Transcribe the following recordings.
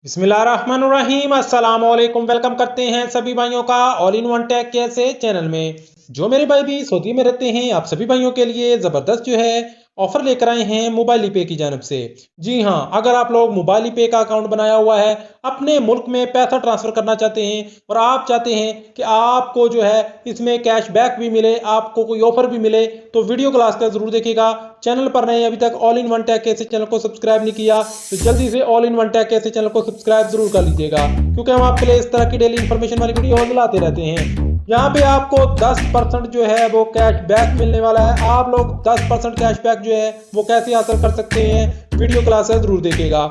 बिस्मिल्लाहिर्रहमानिर्रहीम अस्सलाम वालेकुम। वेलकम करते हैं सभी भाइयों का ऑल इन वन टेक कैसे चैनल में। जो मेरे भाई भी सऊदी में रहते हैं, आप सभी भाइयों के लिए ज़बरदस्त जो है ऑफर लेकर आए हैं मोबाइल पे की जानब से। जी हाँ, अगर आप लोग मोबाइल पे का अकाउंट बनाया हुआ है, अपने मुल्क में पैसा ट्रांसफर करना चाहते हैं और आप चाहते हैं कि आपको जो है इसमें कैशबैक भी मिले, आपको कोई ऑफर भी मिले, तो वीडियो को लास्ट तक जरूर देखिएगा। चैनल पर नए अभी तक ऑल इन वन टेक कैसे चैनल को सब्सक्राइब नहीं किया तो जल्दी से ऑल इन वन टेक कैसे चैनल को सब्सक्राइब जरूर कर लीजिएगा, क्योंकि हम आपके लिए इस तरह की डेली इंफॉर्मेशन वाली वीडियो लाते रहते हैं। यहाँ पे आपको 10% जो है वो कैशबैक मिलने वाला है। आप लोग 10% कैशबैक जो है वो कैसे हासिल कर सकते हैं, वीडियो क्लास जरूर देखिएगा।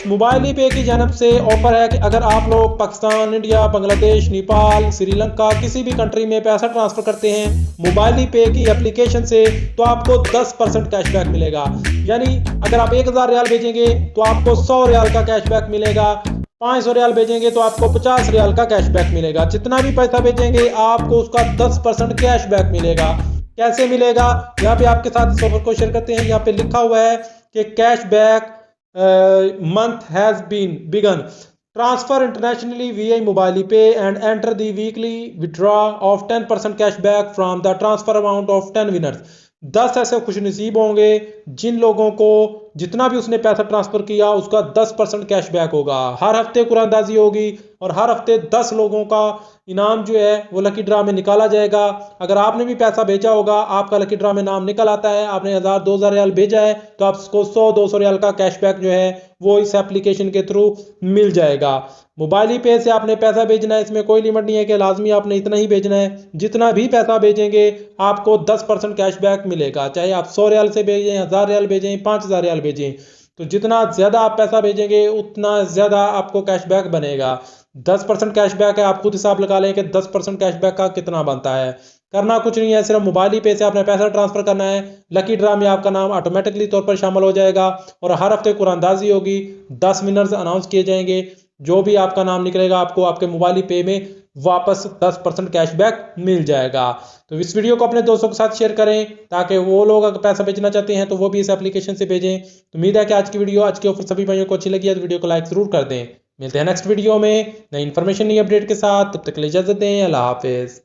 मोबाइल पे की जानब से ऑफर है कि अगर आप लोग पाकिस्तान, इंडिया, बांग्लादेश, नेपाल, श्रीलंका किसी भी कंट्री में पैसा ट्रांसफर करते हैं मोबाइल पे की एप्लीकेशन से, तो आपको 10% कैशबैक मिलेगा। यानी अगर आप 1000 रियाल भेजेंगे तो आपको 100 रियाल का कैशबैक मिलेगा, 500 रियाल भेजेंगे तो आपको 50 रियाल का कैशबैक मिलेगा। जितना भी पैसा भेजेंगे आपको उसका 10% कैशबैक मिलेगा। कैसे मिलेगा, यहाँ पे आपके साथ इस ऑफर को शेयर करते हैं। यहाँ पे लिखा हुआ है कि cashback month has been begun. Transfer internationally via mobile pay and enter the weekly withdraw of 10% cashback from the transfer amount of 10 winners. 10 ऐसे खुशनसीब होंगे जिन लोगों को जितना भी उसने पैसा ट्रांसफर किया उसका 10% कैशबैक होगा। हर हफ्ते कुरानदाजी होगी और हर हफ्ते 10 लोगों का इनाम जो है वो लकी ड्रा में निकाला जाएगा। अगर आपने भी पैसा भेजा होगा, आपका लकी ड्रा में नाम निकल आता है, आपने 1000-2000 रियाल भेजा है, तो आपको 100-200 रियाल का कैशबैक जो है वो इस एप्लीकेशन के थ्रू मिल जाएगा। मोबाइल पे से आपने पैसा भेजना है, इसमें कोई लिमिट नहीं है कि लाजमी आपने इतना ही भेजना है। जितना भी पैसा भेजेंगे आपको 10% कैशबैक मिलेगा, चाहे आप 100 रियाल से भेजें, 1000 रियाल भेजें, 5000 रियाल भेजें। तो जितना ज़्यादा आप पैसा भेजेंगे उतना ज़्यादा आपको कैशबैक बनेगा। 10% कैशबैक है, आप खुद हिसाब लगा लें कि 10% कैशबैक का कितना बनता है। करना कुछ नहीं है, सिर्फ मोबाइल ही पे से आपने पैसा ट्रांसफर करना है। लकी ड्रा में आपका नाम ऑटोमेटिकली तौर पर शामिल हो जाएगा और हर हफ्ते कुरानदाजी होगी, 10 विनर्स अनाउंस किए जाएंगे। जो भी आपका नाम निकलेगा आपको आपके मोबाइल पे में वापस 10% कैशबैक मिल जाएगा। तो इस वीडियो को अपने दोस्तों के साथ शेयर करें ताकि वो लोग अगर पैसा भेजना चाहते हैं तो वो भी इस एप्लीकेशन से भेजें। तो उम्मीद है कि आज की वीडियो, आज की ऑफर सभी भाइयों को अच्छी लगी है तो वीडियो को लाइक जरूर कर दें। मिलते हैं नेक्स्ट वीडियो में नई इन्फॉर्मेशन, नई अपडेट के साथ। तब तक के लिए इजाजत दें। अल्लाह हाफिज।